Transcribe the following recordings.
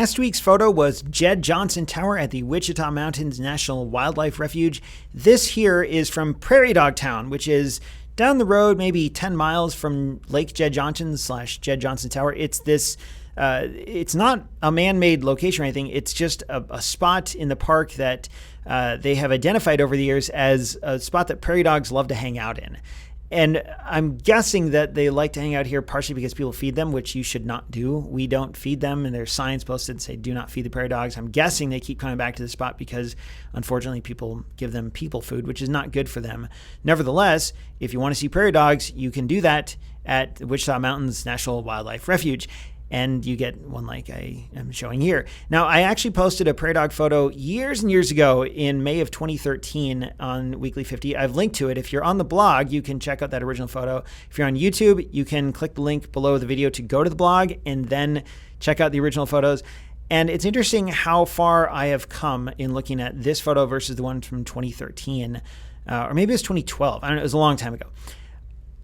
Last week's photo was Jed Johnson Tower at the Wichita Mountains National Wildlife Refuge. This here is from Prairie Dog Town, which is down the road, maybe 10 miles from Lake Jed Johnson / Jed Johnson Tower. It's this, it's not a man-made location or anything. It's just a spot in the park that they have identified over the years as a spot that prairie dogs love to hang out in. And I'm guessing that they like to hang out here partially because people feed them, which you should not do. We don't feed them, and there's signs posted that say, do not feed the prairie dogs. I'm guessing they keep coming back to the spot because, unfortunately, people give them people food, which is not good for them. Nevertheless, if you want to see prairie dogs, you can do that at the Wichita Mountains National Wildlife Refuge. And you get one like I am showing here. Now, I actually posted a prairie dog photo years and years ago in May of 2013 on Weekly 50. I've linked to it. If you're on the blog, you can check out that original photo. If you're on YouTube, you can click the link below the video to go to the blog and then check out the original photos. And it's interesting how far I have come in looking at this photo versus the one from 2013, or maybe it was 2012. I don't know. It was a long time ago.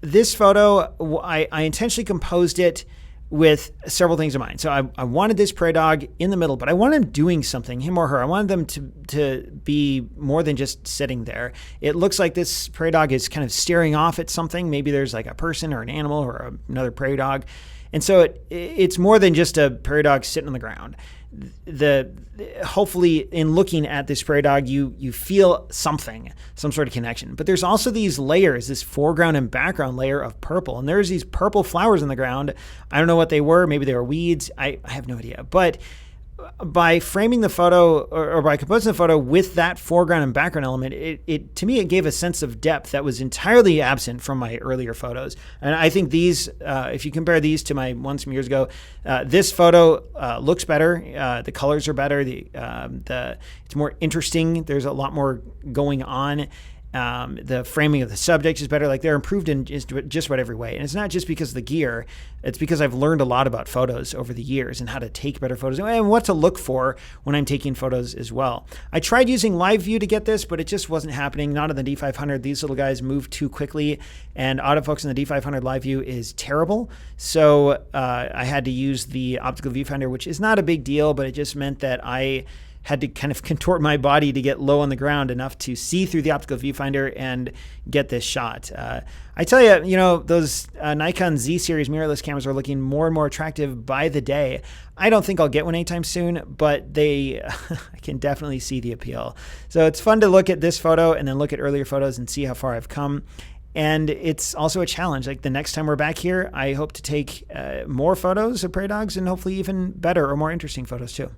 This photo, I intentionally composed it with several things in mind. So I wanted this prairie dog in the middle, but I wanted him doing something, him or her. I wanted them to be more than just sitting there. It looks like this prairie dog is kind of staring off at something. Maybe there's like a person or an animal or another prairie dog. And so it's more than just a prairie dog sitting on the ground. Hopefully in looking at this prairie dog, you feel something, some sort of connection. But there's also these layers, this foreground and background layer of purple. And there's these purple flowers in the ground. I don't know what they were. Maybe they were weeds. I have no idea. But by framing the photo or by composing the photo with that foreground and background element, it to me, it gave a sense of depth that was entirely absent from my earlier photos. And I think these, if you compare these to my ones from years ago, this photo looks better. The colors are better. It's more interesting. There's a lot more going on. The framing of the subject is better. Like, they're improved in just about every way. And it's not just because of the gear. It's because I've learned a lot about photos over the years and how to take better photos and what to look for when I'm taking photos as well. I tried using live view to get this, but it just wasn't happening. Not on the D500. These little guys move too quickly, and autofocus in the D500 live view is terrible. So I had to use the optical viewfinder, which is not a big deal, but it just meant that I had to kind of contort my body to get low on the ground enough to see through the optical viewfinder and get this shot. I tell you, those Nikon Z series mirrorless cameras are looking more and more attractive by the day. I don't think I'll get one anytime soon, but I can definitely see the appeal. So it's fun to look at this photo and then look at earlier photos and see how far I've come. And it's also a challenge. Like, the next time we're back here, I hope to take more photos of prairie dogs and hopefully even better or more interesting photos too.